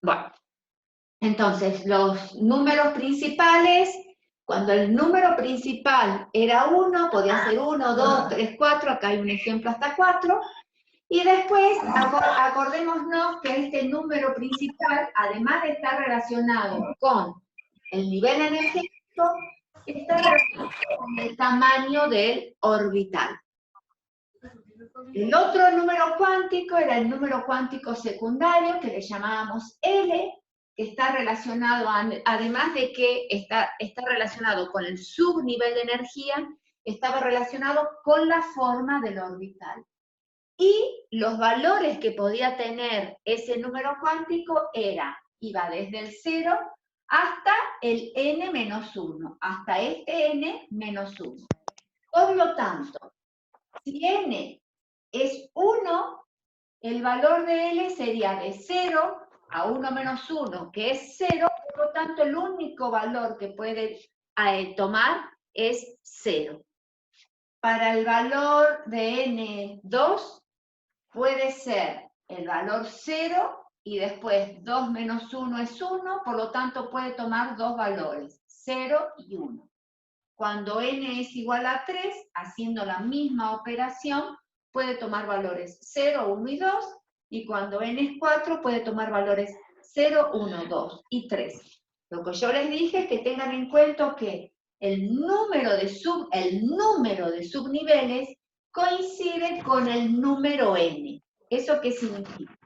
Bueno, entonces los números principales, cuando el número principal era 1, podía ser 1, 2, 3, 4, acá hay un ejemplo hasta 4, y después acordémonos que este número principal, además de estar relacionado con el nivel energético, está relacionado con el tamaño del orbital. El otro número cuántico era el número cuántico secundario, que le llamábamos L, que está relacionado, además de que está relacionado con el subnivel de energía, estaba relacionado con la forma del orbital. Y los valores que podía tener ese número cuántico iba desde el 0 hasta el n-1, hasta este n-1. Por lo tanto, si n es 1, el valor de L sería de 0 a 1 menos 1, que es 0, por lo tanto el único valor que puede tomar es 0. Para el valor de N2 puede ser el valor 0 y después 2 menos 1 es 1, por lo tanto puede tomar dos valores, 0 y 1. Cuando n es igual a 3, haciendo la misma operación, puede tomar valores 0, 1 y 2, y cuando n es 4, puede tomar valores 0, 1, 2 y 3. Lo que yo les dije es que tengan en cuenta que el número de subniveles coincide con el número n. ¿Eso qué significa?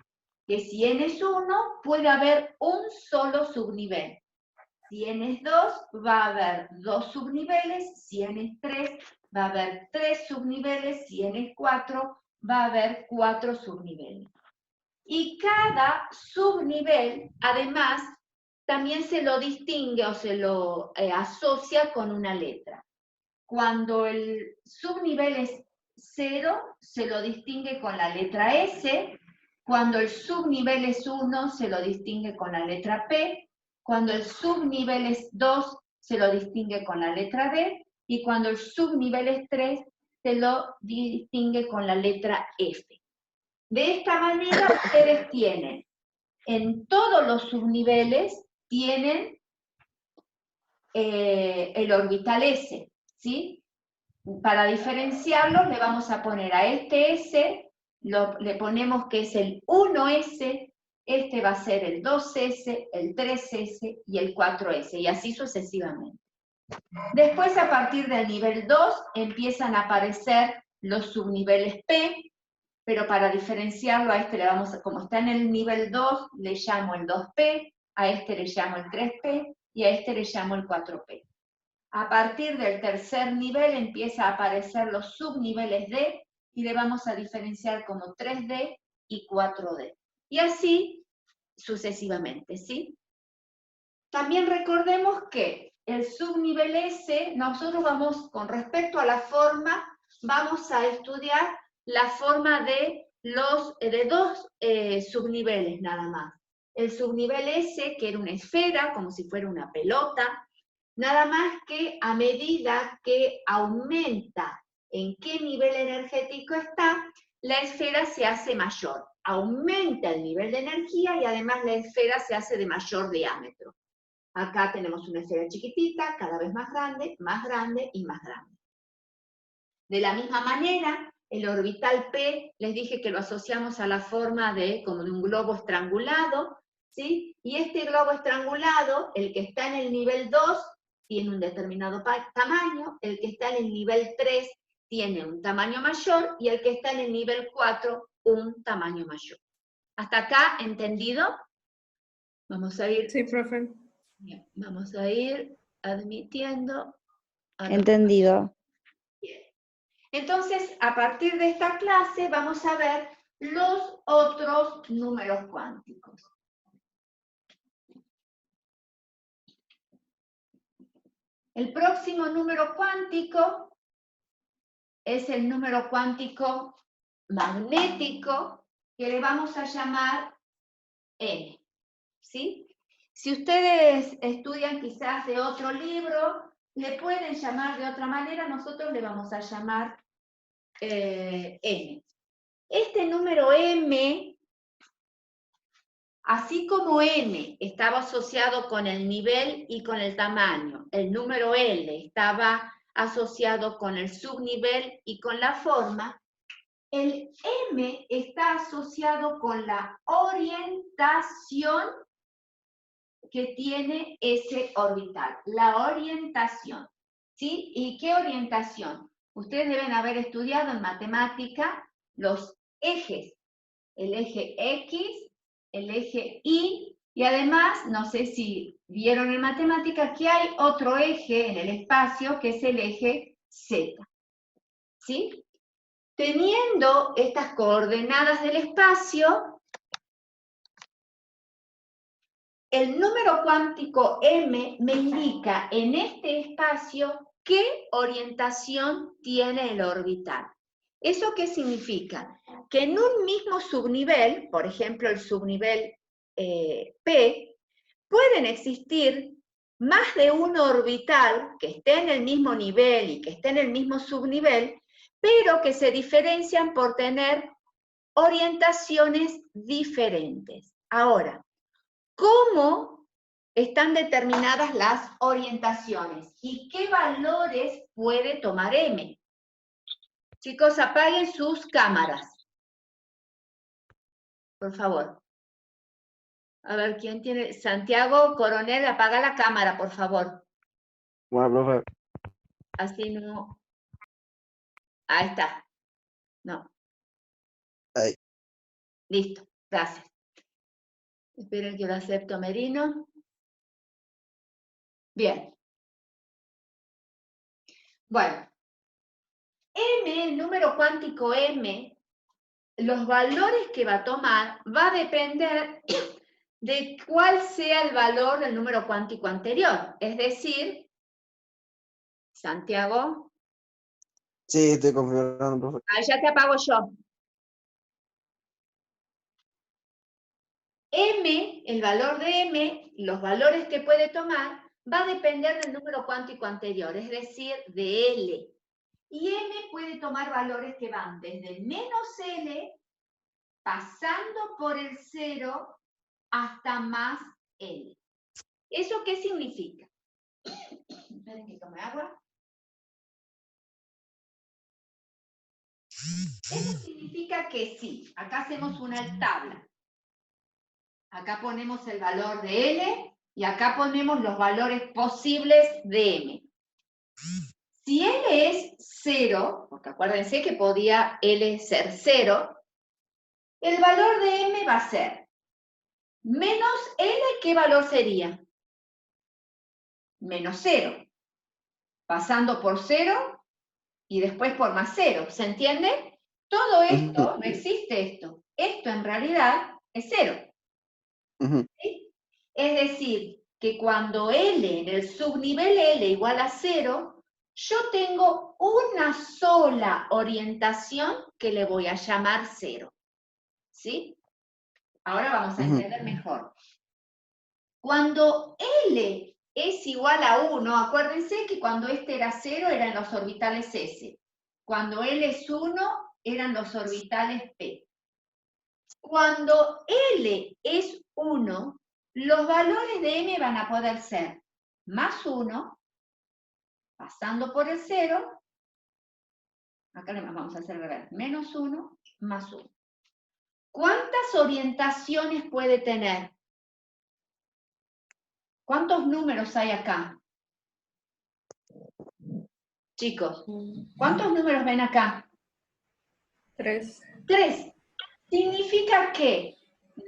Que si n es 1, puede haber un solo subnivel. Si n es 2, va a haber 2 subniveles. Si n es 3, va a haber 3 subniveles. Si n es 4, va a haber 4 subniveles. Y cada subnivel, además, también se lo distingue o se lo asocia con una letra. Cuando el subnivel es 0, se lo distingue con la letra S. Cuando el subnivel es 1, se lo distingue con la letra P. Cuando el subnivel es 2, se lo distingue con la letra D. Y cuando el subnivel es 3, se lo distingue con la letra F. De esta manera, ustedes tienen, en todos los subniveles, tienen el orbital S, ¿sí? Para diferenciarlos, le vamos a poner a este S, le ponemos que es el 1S, este va a ser el 2S, el 3S y el 4S, y así sucesivamente. Después, a partir del nivel 2, empiezan a aparecer los subniveles P, pero para diferenciarlo a este le vamos a, como está en el nivel 2, le llamo el 2P, a este le llamo el 3P, y a este le llamo el 4P. A partir del tercer nivel empieza a aparecer los subniveles D, y le vamos a diferenciar como 3D y 4D. Y así sucesivamente, ¿sí? También recordemos que el subnivel S, nosotros vamos, con respecto a la forma, vamos a estudiar la forma de dos subniveles nada más. El subnivel S, que era una esfera, como si fuera una pelota, nada más que a medida que aumenta en qué nivel energético está, la esfera se hace mayor. Aumenta el nivel de energía y además la esfera se hace de mayor diámetro. Acá tenemos una esfera chiquitita, cada vez más grande y más grande. De la misma manera, el orbital P, les dije que lo asociamos a la forma como de un globo estrangulado, ¿sí? Y este globo estrangulado, el que está en el nivel 2, tiene un determinado tamaño, el que está en el nivel 3 tiene un tamaño mayor, y el que está en el nivel 4, un tamaño mayor. ¿Hasta acá entendido? Vamos a ir... Sí, profe. Bien, vamos a ir admitiendo a los... Entendido. Bien. Entonces, a partir de esta clase vamos a ver los otros números cuánticos. El próximo número cuántico es el número cuántico magnético, que le vamos a llamar N, ¿sí? Si ustedes estudian quizás de otro libro, le pueden llamar de otra manera, nosotros le vamos a llamar N. Este número M Así como n estaba asociado con el nivel y con el tamaño, el número L estaba asociado con el subnivel y con la forma, el m está asociado con la orientación que tiene ese orbital, la orientación, ¿sí? ¿Y qué orientación? Ustedes deben haber estudiado en matemática los ejes, el eje X, el eje Y, y además, no sé si vieron en matemática que hay otro eje en el espacio que es el eje Z, ¿sí? Teniendo estas coordenadas del espacio, el número cuántico m me indica en este espacio qué orientación tiene el orbital. ¿Eso qué significa? Que en un mismo subnivel, por ejemplo el subnivel P, pueden existir más de un orbital que esté en el mismo nivel y que esté en el mismo subnivel, pero que se diferencian por tener orientaciones diferentes. Ahora, ¿cómo están determinadas las orientaciones? ¿Y qué valores puede tomar M? Chicos, apaguen sus cámaras. Por favor. A ver, ¿quién tiene? Santiago Coronel, apaga la cámara, por favor. Bueno, profe. Así no. Ahí está. No. Ahí. Listo. Gracias. Esperen que lo acepto, Merino. Bien. Bueno. M, el número cuántico M, los valores que va a tomar va a depender de cuál sea el valor del número cuántico anterior. Es decir, Santiago. Sí, estoy configurando, profe. Ah, ya te apago yo. M, el valor de M, los valores que puede tomar, va a depender del número cuántico anterior, es decir, de L. Y M puede tomar valores que van desde menos L, pasando por el 0, hasta más L. ¿Eso qué significa? Esperen que tome agua. Eso significa que sí, acá hacemos una tabla. Acá ponemos el valor de L y acá ponemos los valores posibles de M. Si L es 0, porque acuérdense que podía L ser 0, el valor de M va a ser menos L, ¿qué valor sería? Menos 0. Pasando por 0 y después por más 0. ¿Se entiende? Todo esto, no existe esto. Esto en realidad es 0. ¿Sí? Es decir, que cuando L en el subnivel L igual a 0, yo tengo una sola orientación que le voy a llamar 0. ¿Sí? Ahora vamos a entender mejor. Cuando L es igual a 1, acuérdense que cuando este era 0 eran los orbitales S. Cuando L es 1 eran los orbitales P. Cuando L es 1, los valores de M van a poder ser más 1, pasando por el 0, acá le vamos a hacer ver, menos 1, más 1. ¿Cuántas orientaciones puede tener? ¿Cuántos números hay acá? Chicos, ¿cuántos números ven acá? 3. 3. Significa que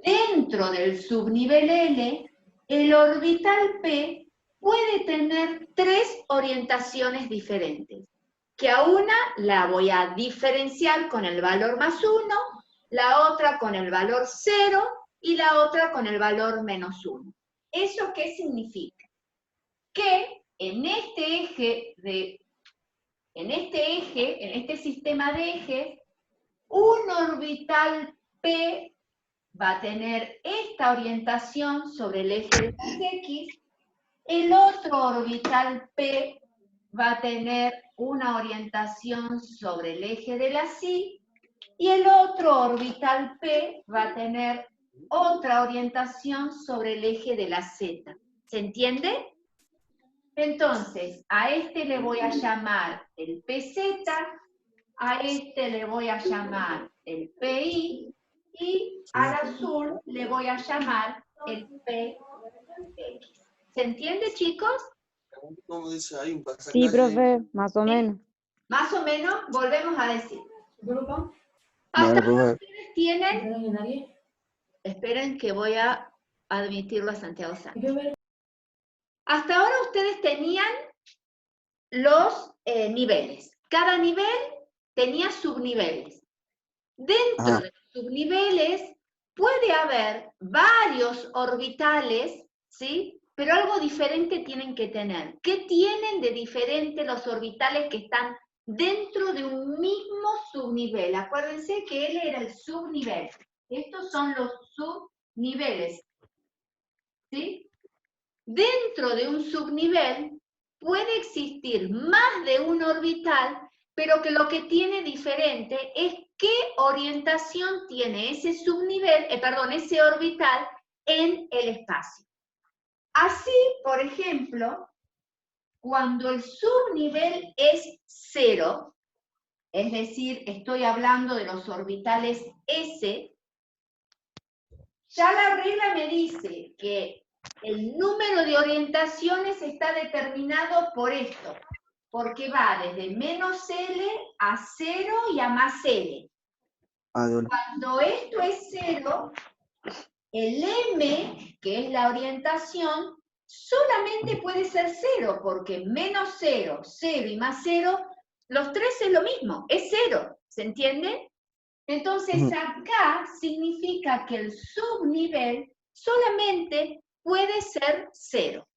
dentro del subnivel L, el orbital P puede tener 3 orientaciones diferentes, que a una la voy a diferenciar con el valor más 1, la otra con el valor 0 y la otra con el valor menos 1. ¿Eso qué significa? Que en este sistema de ejes, un orbital P va a tener esta orientación sobre el eje de las X, el otro orbital P va a tener una orientación sobre el eje de las Y, y el otro orbital P va a tener otra orientación sobre el eje de la Z. ¿Se entiende? Entonces, a este le voy a llamar el PZ, a este le voy a llamar el PI, y al azul le voy a llamar el PX. ¿Se entiende, chicos? ¿Cómo dice? Hay un Sí, profe, más o menos. Más o menos, volvemos a decir. Vale, Hasta ahora profe. ustedes tienen... Esperen que voy a admitirlo a Santiago Sánchez. Hasta ahora ustedes tenían los niveles. Cada nivel tenía subniveles. Dentro Ajá. de los subniveles puede haber varios orbitales, ¿sí? Pero algo diferente tienen que tener. ¿Qué tienen de diferente los orbitales que están dentro de un mismo subnivel? Acuérdense que él era el subnivel. Estos son los subniveles, ¿sí? Dentro de un subnivel puede existir más de un orbital, pero que lo que tiene diferente es qué orientación tiene ese subnivel, ese orbital en el espacio. Así, por ejemplo, cuando el subnivel es 0, es decir, estoy hablando de los orbitales S, ya la regla me dice que el número de orientaciones está determinado por esto, porque va desde menos L a 0 y a más L. Cuando esto es 0, el M, que es la orientación, solamente puede ser 0, porque menos 0, 0 y más 0, los tres es lo mismo, es 0, ¿se entiende? Entonces acá significa que el subnivel solamente puede ser 0.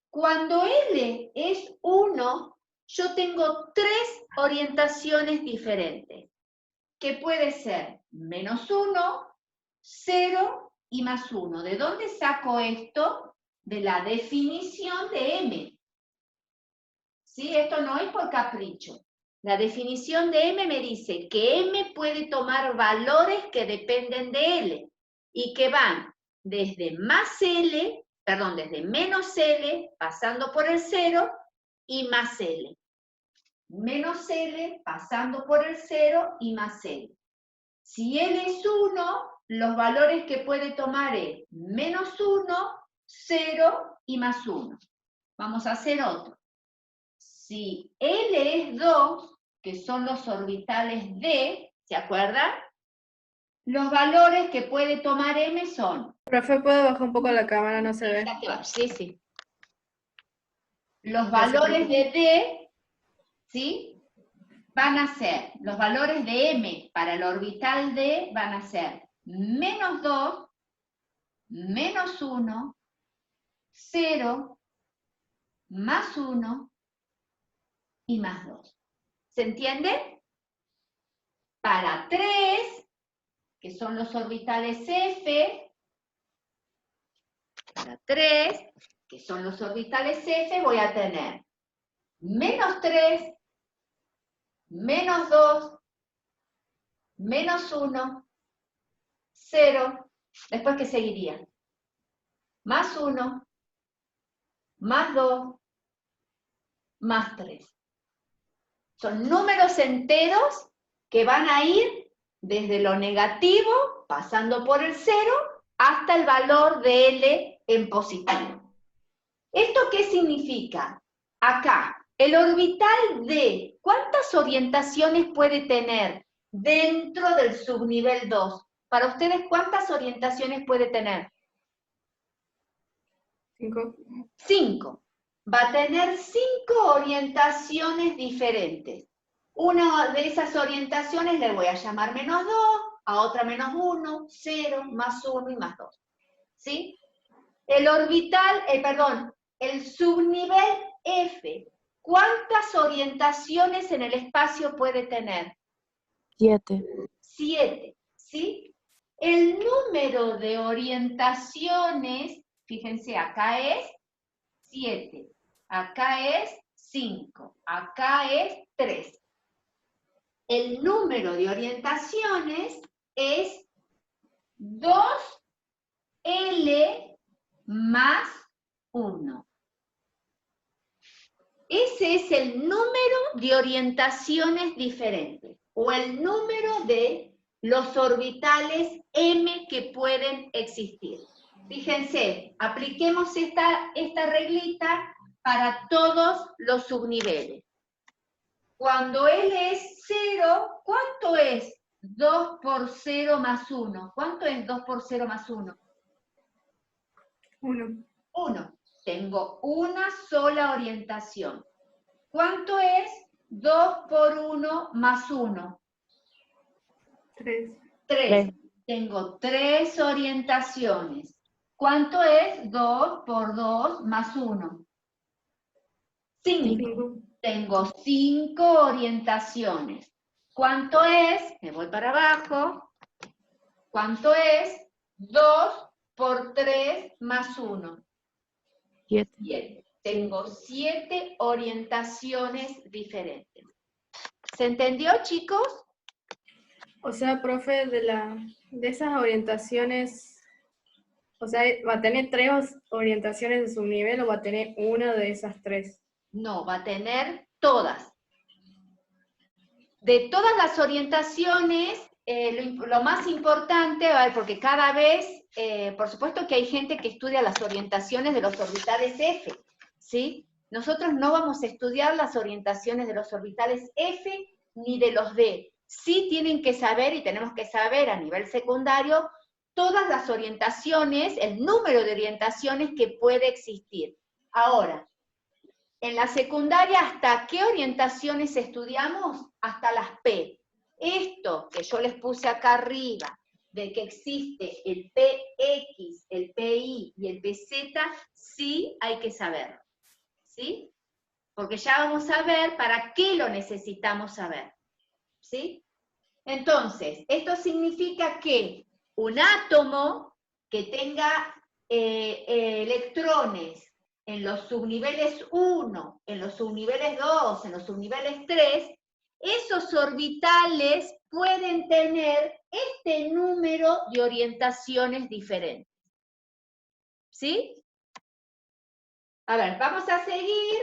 Cuando L es 1, yo tengo 3 orientaciones diferentes, que puede ser menos 1, 0 y más 1. ¿De dónde saco esto? De la definición de M. ¿Sí? Esto no es por capricho. La definición de M me dice que M puede tomar valores que dependen de L y que van desde desde menos L, pasando por el 0, y más L. Menos L, pasando por el 0 y más L. Si L es 1, los valores que puede tomar es menos 1, 0 y más 1. Vamos a hacer otro. Si L es 2, que son los orbitales D, ¿se acuerdan? Los valores que puede tomar M son... Profe, ¿puedo bajar un poco la cámara? No se ve. Sí, sí. Los valores de D, ¿sí? Van a ser, los valores de M para el orbital D van a ser menos 2, menos 1, 0, más 1 y más 2. ¿Se entiende? Para 3, que son los orbitales F, para 3, que son los orbitales F, voy a tener menos 3, menos 2, menos 1, 0, después ¿qué seguiría? Más 1, más 2, más 3. Son números enteros que van a ir desde lo negativo, pasando por el 0, hasta el valor de L en positivo. ¿Esto qué significa? Acá, el orbital D, ¿cuántas orientaciones puede tener dentro del subnivel 2? Para ustedes, ¿cuántas orientaciones puede tener? 5. 5. Va a tener 5 orientaciones diferentes. Una de esas orientaciones le voy a llamar menos 2, a otra menos 1, 0, más 1 y más 2. ¿Sí? El orbital, el subnivel F, ¿cuántas orientaciones en el espacio puede tener? 7. 7, ¿sí? El número de orientaciones, fíjense, acá es 7, acá es 5, acá es 3. El número de orientaciones es 2L más 1. Ese es el número de orientaciones diferentes, o el número de los orbitales M que pueden existir. Fíjense, apliquemos esta reglita para todos los subniveles. Cuando L es 0, ¿cuánto es 2 por 0 más 1? ¿Cuánto es 2 por 0 más 1? 1. 1. Tengo una sola orientación. ¿Cuánto es 2 por 1 más 1? 3. 3. Tengo 3 orientaciones. ¿Cuánto es 2 por 2 más 1? 5. 5. Tengo 5 orientaciones. ¿Cuánto es? Me voy para abajo. ¿Cuánto es 2 por 3 más 1? 7. 7. Tengo 7 orientaciones diferentes. ¿Se entendió, chicos? O sea, profe, de esas orientaciones, o sea, ¿va a tener 3 orientaciones de subnivel o va a tener una de esas 3? No, va a tener todas. De todas las orientaciones, lo más importante, porque cada vez, por supuesto que hay gente que estudia las orientaciones de los orbitales F, ¿sí? Nosotros no vamos a estudiar las orientaciones de los orbitales F ni de los D. Sí tienen que saber, y tenemos que saber a nivel secundario, todas las orientaciones, el número de orientaciones que puede existir. Ahora, en la secundaria, ¿hasta qué orientaciones estudiamos? Hasta las P. Esto que yo les puse acá arriba, de que existe el PX, el PI y el PZ, sí hay que saberlo, ¿sí? Porque ya vamos a ver para qué lo necesitamos saber, ¿sí? Entonces, esto significa que un átomo que tenga electrones en los subniveles 1, en los subniveles 2, en los subniveles 3, esos orbitales pueden tener este número de orientaciones diferentes. ¿Sí? A ver, vamos a seguir.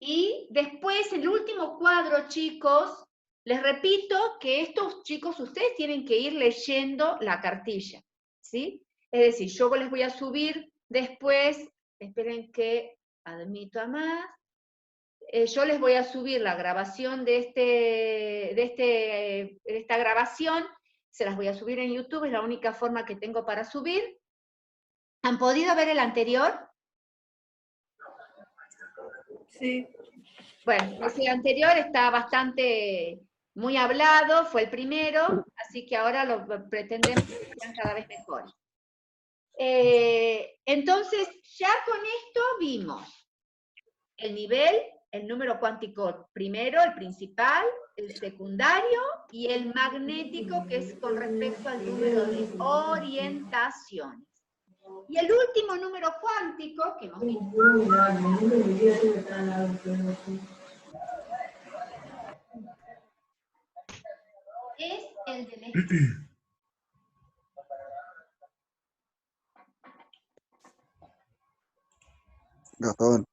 Y después, el último cuadro, chicos, les repito que estos chicos, ustedes tienen que ir leyendo la cartilla, ¿sí? Es decir, yo les voy a subir después, esperen que admito a más, yo les voy a subir la grabación de esta grabación, se las voy a subir en YouTube, es la única forma que tengo para subir. ¿Han podido ver el anterior? Sí. Bueno, ese anterior está bastante muy hablado, fue el primero, así que ahora lo pretendemos que sean cada vez mejores. Entonces, ya con esto vimos el nivel, el número cuántico primero, el principal, el secundario y el magnético, que es con respecto al número de orientaciones. Y el último número cuántico que hemos visto es el del espín. Gastón.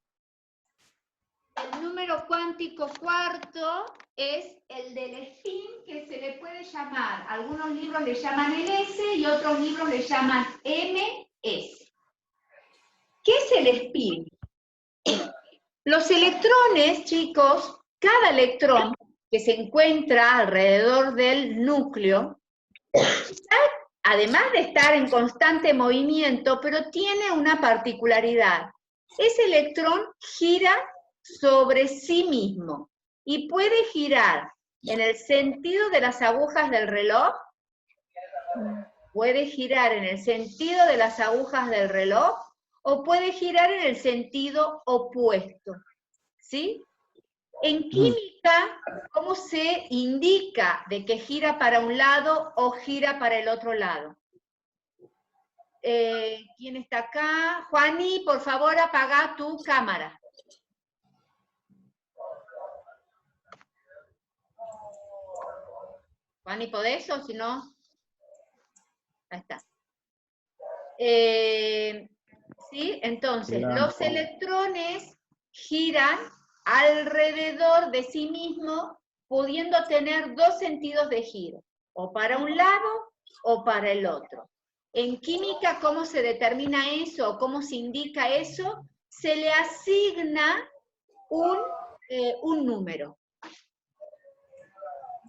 El número cuántico cuarto es el del spin, que se le puede llamar, algunos libros le llaman el S y otros libros le llaman MS. ¿Qué es el spin? Los electrones, chicos, cada electrón que se encuentra alrededor del núcleo, además de estar en constante movimiento, pero tiene una particularidad. Ese electrón gira sobre sí mismo y puede girar en el sentido de las agujas del reloj, puede girar en el sentido de las agujas del reloj o puede girar en el sentido opuesto, ¿sí? En química, ¿cómo se indica de que gira para un lado o gira para el otro lado? ¿Quién está acá? Juani, por favor, apaga tu cámara. Juani, ¿podés o si no? Ahí está. ¿Sí? Entonces, los electrones giran alrededor de sí mismos, pudiendo tener dos sentidos de giro, o para un lado o para el otro. En química, ¿cómo se determina eso? ¿Cómo se indica eso? Se le asigna un número.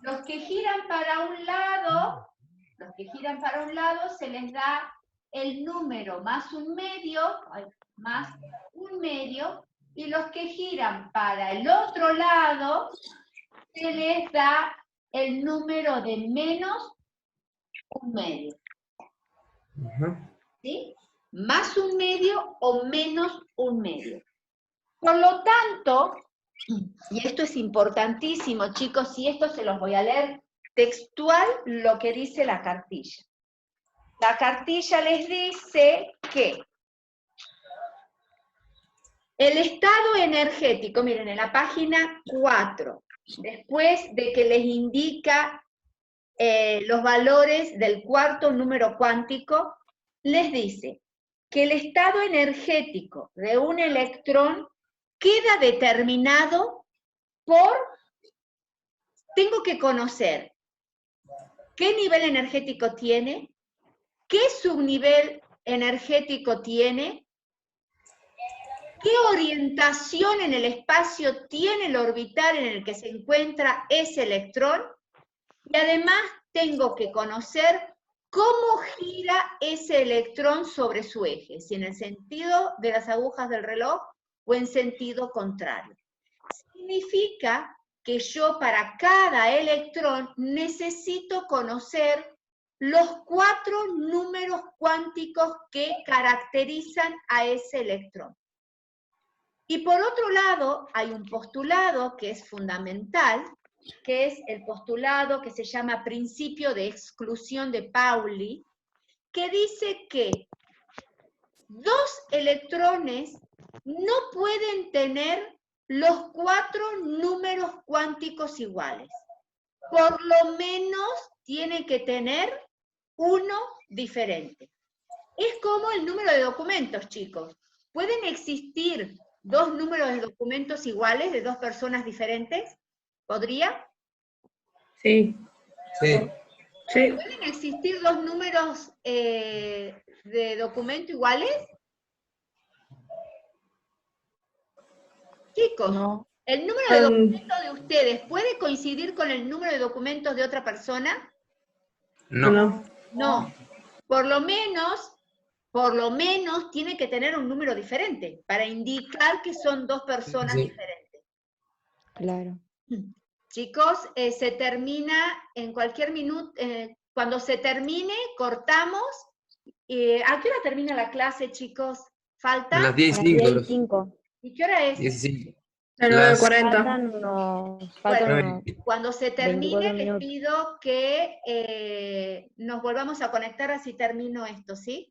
Los que giran para un lado, se les da el número más un medio, y los que giran para el otro lado, se les da el número de menos un medio. ¿Sí? Más un medio o menos un medio. Por lo tanto, y esto es importantísimo, chicos, y esto se los voy a leer textual lo que dice la cartilla. La cartilla les dice que el estado energético, miren, en la página 4, después de que les indica los valores del cuarto número cuántico, les dice que el estado energético de un electrón queda determinado por, tengo que conocer qué nivel energético tiene, qué subnivel energético tiene, qué orientación en el espacio tiene el orbital en el que se encuentra ese electrón, y además tengo que conocer cómo gira ese electrón sobre su eje, si en el sentido de las agujas del reloj o en sentido contrario. Significa que yo para cada electrón necesito conocer los 4 números cuánticos que caracterizan a ese electrón. Y por otro lado, hay un postulado que es fundamental, que es el postulado que se llama principio de exclusión de Pauli, que dice que 2 electrones no pueden tener los 4 números cuánticos iguales. Por lo menos tiene que tener uno diferente. Es como el número de documentos, chicos. ¿Pueden existir 2 números de documentos iguales de 2 personas diferentes? ¿Podría? Sí. Sí. Sí. ¿Pueden existir 2 números de documento iguales? Chicos, No. ¿el número de documentos de ustedes puede coincidir con el número de documentos de otra persona? No. No. Por lo menos tiene que tener un número diferente para indicar que son 2 personas Sí. diferentes. Claro. Chicos, se termina en cualquier minuto, cuando se termine, cortamos. ¿A qué hora termina la clase, chicos? ¿Falta? A las A las 10:05. 10:05. ¿Y qué hora es? 15. A Las 9:40. Faltan Bueno, unos cuando se termine, 24 les minutos. pido que nos volvamos a conectar, así termino esto, ¿sí?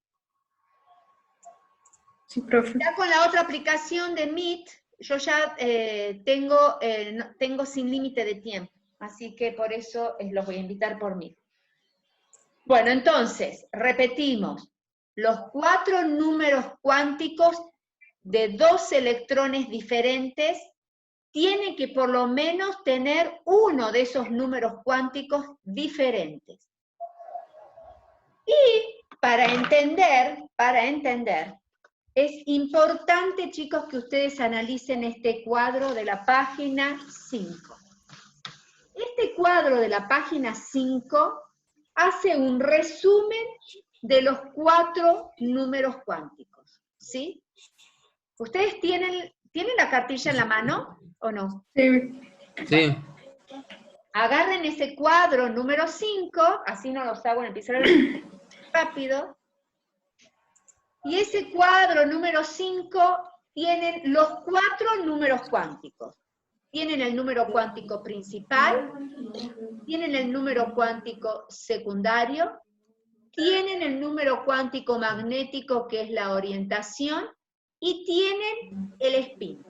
Sí, profe. Ya con la otra aplicación de Meet, yo ya tengo sin límite de tiempo, así que por eso los voy a invitar por Meet. Bueno, entonces, repetimos, los 4 números cuánticos de 2 electrones diferentes tienen que por lo menos tener uno de esos números cuánticos diferentes. Y para entender, es importante, chicos, que ustedes analicen este cuadro de la página 5. Este cuadro de la página 5 hace un resumen de los 4 números cuánticos, ¿sí? ¿Ustedes tienen la cartilla en la mano o no? Sí. Sí. Agarren ese cuadro número 5, así no los hago en el pizarrón rápido. Y ese cuadro número 5 tienen los 4 números cuánticos. Tienen el número cuántico principal, tienen el número cuántico secundario, tienen el número cuántico magnético, que es la orientación, y tienen el spin.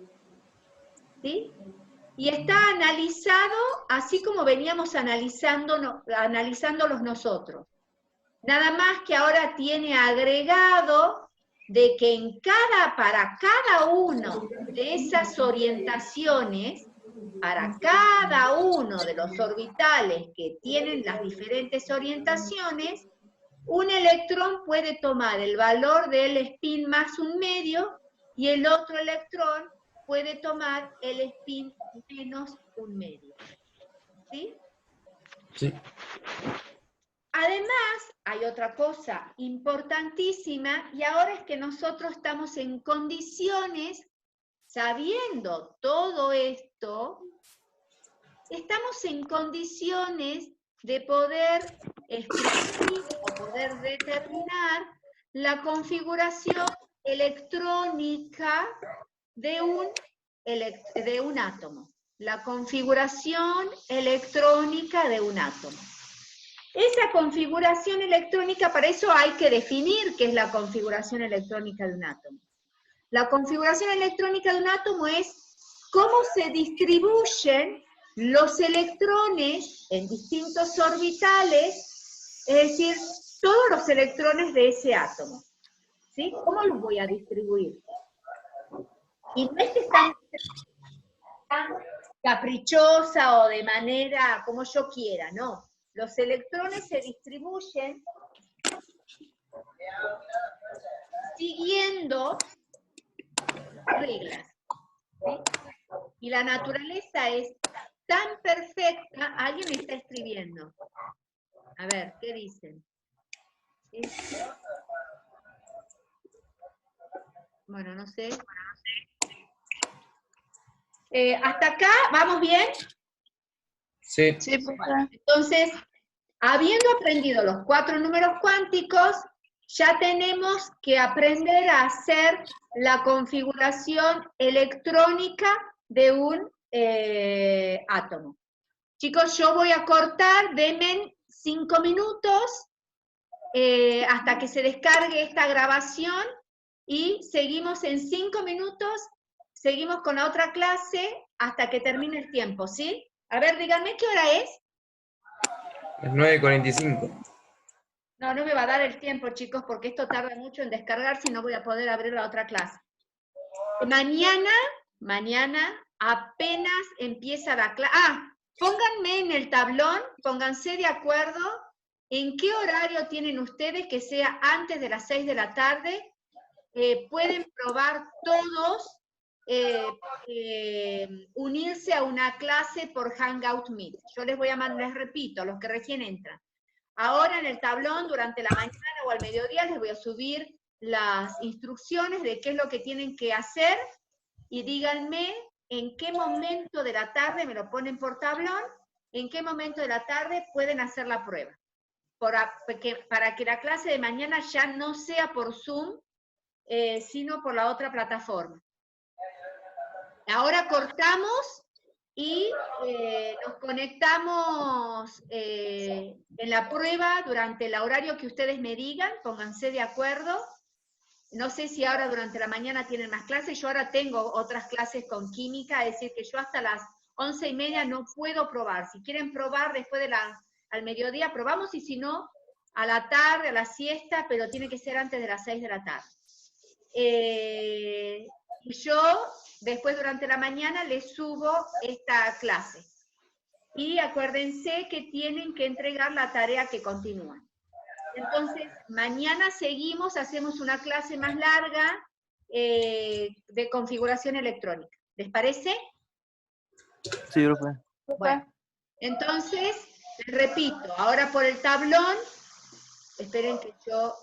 ¿Sí? Y está analizado así como veníamos analizándolos nosotros. Nada más que ahora tiene agregado de que para cada uno de esas orientaciones, para cada uno de los orbitales que tienen las diferentes orientaciones, un electrón puede tomar el valor del spin más un medio y el otro electrón puede tomar el spin menos un medio. ¿Sí? Sí. Además, hay otra cosa importantísima, y ahora es que nosotros estamos en condiciones, sabiendo todo esto, estamos en condiciones de poder escribir o poder determinar la configuración electrónica de un átomo. La configuración electrónica de un átomo. Esa configuración electrónica, para eso hay que definir qué es la configuración electrónica de un átomo. La configuración electrónica de un átomo es cómo se distribuyen los electrones en distintos orbitales, es decir, todos los electrones de ese átomo. ¿Sí? ¿Cómo los voy a distribuir? Y no es que están tan caprichosa o de manera como yo quiera, no. Los electrones se distribuyen siguiendo reglas. ¿Sí? Y la naturaleza es tan perfecta. Alguien me está escribiendo. A ver, ¿qué dicen? ¿Sí? Bueno, no sé. ¿Hasta acá vamos bien? Sí. Sí, profe. Bueno, entonces, habiendo aprendido los 4 números cuánticos, ya tenemos que aprender a hacer la configuración electrónica de un átomo. Chicos, yo voy a cortar, denme 5 minutos hasta que se descargue esta grabación y seguimos en 5 minutos, seguimos con la otra clase hasta que termine el tiempo, ¿sí? A ver, díganme qué hora es. Es 9:45. No, no me va a dar el tiempo, chicos, porque esto tarda mucho en descargarse y no voy a poder abrir la otra clase. Mañana apenas empieza la clase. Pónganme en el tablón, pónganse de acuerdo en qué horario tienen ustedes, que sea antes de las 6 de la tarde. Pueden probar todos unirse a una clase por Hangout Meet. Yo les voy a mandar, les repito, los que recién entran. Ahora en el tablón, durante la mañana o al mediodía, les voy a subir las instrucciones de qué es lo que tienen que hacer y díganme en qué momento de la tarde, me lo ponen por tablón, en qué momento de la tarde pueden hacer la prueba. Para que la clase de mañana ya no sea por Zoom, sino por la otra plataforma. Ahora cortamos y nos conectamos en la prueba durante el horario que ustedes me digan, pónganse de acuerdo. No sé si ahora durante la mañana tienen más clases, yo ahora tengo otras clases con química, es decir, que yo hasta las 11:30 no puedo probar. Si quieren probar después al mediodía, probamos, y si no, a la tarde, a la siesta, pero tiene que ser antes de las 6 de la tarde. Y yo, después durante la mañana, les subo esta clase. Y acuérdense que tienen que entregar la tarea que continúa. Entonces, mañana seguimos, hacemos una clase más larga de configuración electrónica. ¿Les parece? Sí, profe. Bueno, entonces, les repito, ahora por el tablón, esperen que yo